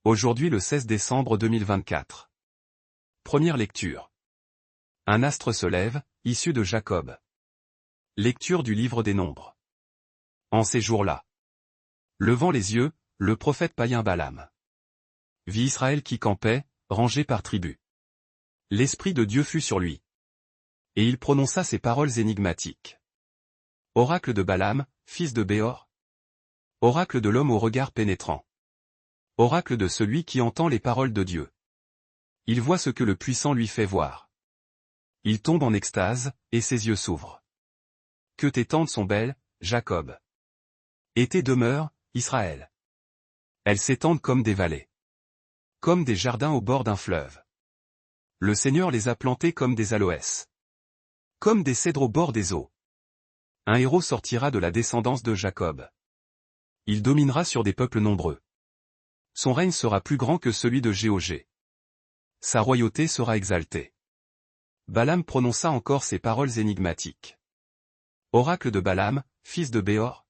Aujourd'hui le 16 décembre 2024. Première lecture. Un astre se lève, issu de Jacob. Lecture du livre des Nombres. En ces jours-là, levant les yeux, le prophète païen Balaam vit Israël qui campait, rangé par tribu. L'Esprit de Dieu fut sur lui. Et il prononça ces paroles énigmatiques. Oracle de Balaam, fils de Béor. Oracle de l'homme au regard pénétrant. Oracle de celui qui entend les paroles de Dieu. Il voit ce que le puissant lui fait voir. Il tombe en extase, et ses yeux s'ouvrent. Que tes tentes sont belles, Jacob. Et tes demeures, Israël. Elles s'étendent comme des vallées. Comme des jardins au bord d'un fleuve. Le Seigneur les a plantées comme des aloès. Comme des cèdres au bord des eaux. Un héros sortira de la descendance de Jacob. Il dominera sur des peuples nombreux. Son règne sera plus grand que celui de Géogé. Sa royauté sera exaltée. Balaam prononça encore ces paroles énigmatiques. Oracle de Balaam, fils de Béor.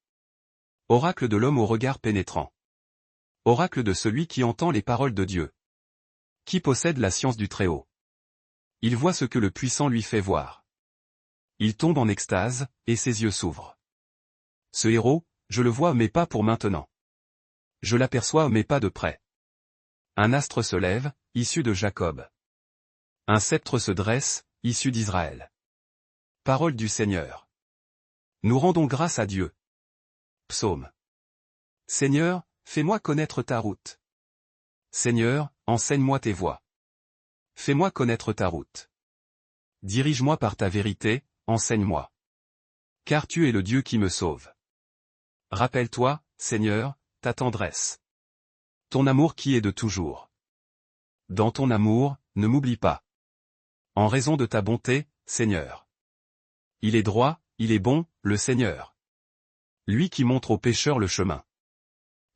Oracle de l'homme au regard pénétrant. Oracle de celui qui entend les paroles de Dieu. Qui possède la science du Très-Haut. Il voit ce que le puissant lui fait voir. Il tombe en extase, et ses yeux s'ouvrent. Ce héros, je le vois mais pas pour maintenant. Je l'aperçois mais pas de près. Un astre se lève, issu de Jacob. Un sceptre se dresse, issu d'Israël. Parole du Seigneur. Nous rendons grâce à Dieu. Psaume. Seigneur, fais-moi connaître ta route. Seigneur, enseigne-moi tes voies. Fais-moi connaître ta route. Dirige-moi par ta vérité, enseigne-moi. Car tu es le Dieu qui me sauve. Rappelle-toi, Seigneur, ta tendresse. Ton amour qui est de toujours. Dans ton amour, ne m'oublie pas. En raison de ta bonté, Seigneur. Il est droit, il est bon, le Seigneur. Lui qui montre aux pécheurs le chemin.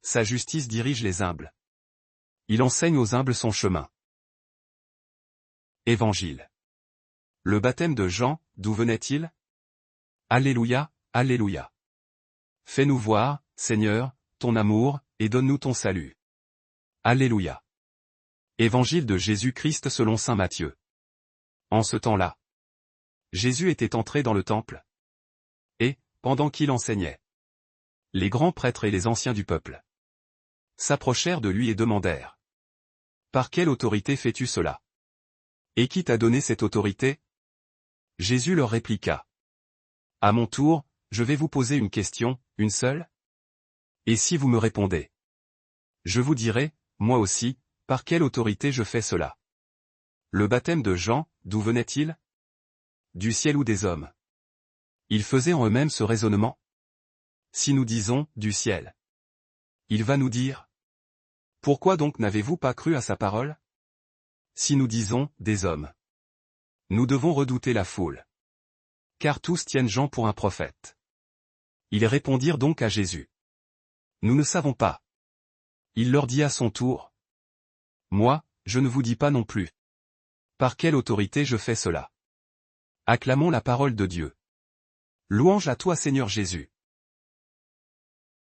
Sa justice dirige les humbles. Il enseigne aux humbles son chemin. Évangile. Le baptême de Jean, d'où venait-il? Alléluia, Alléluia. Fais-nous voir, Seigneur, ton amour, et donne-nous ton salut. Alléluia. Évangile de Jésus-Christ selon saint Matthieu. En ce temps-là, Jésus était entré dans le temple. Et, pendant qu'il enseignait, les grands prêtres et les anciens du peuple s'approchèrent de lui et demandèrent: Par quelle autorité fais-tu cela? Et qui t'a donné cette autorité? Jésus leur répliqua: À mon tour, je vais vous poser une question, une seule? Et si vous me répondez, je vous dirai, moi aussi, par quelle autorité je fais cela. Le baptême de Jean, d'où venait-il? Du ciel ou des hommes? Ils faisaient en eux-mêmes ce raisonnement. Si nous disons, du ciel, il va nous dire: Pourquoi donc n'avez-vous pas cru à sa parole? Si nous disons, des hommes, nous devons redouter la foule. Car tous tiennent Jean pour un prophète. Ils répondirent donc à Jésus: Nous ne savons pas. Il leur dit à son tour: Moi, je ne vous dis pas non plus. Par quelle autorité je fais cela? Acclamons la parole de Dieu. Louange à toi Seigneur Jésus.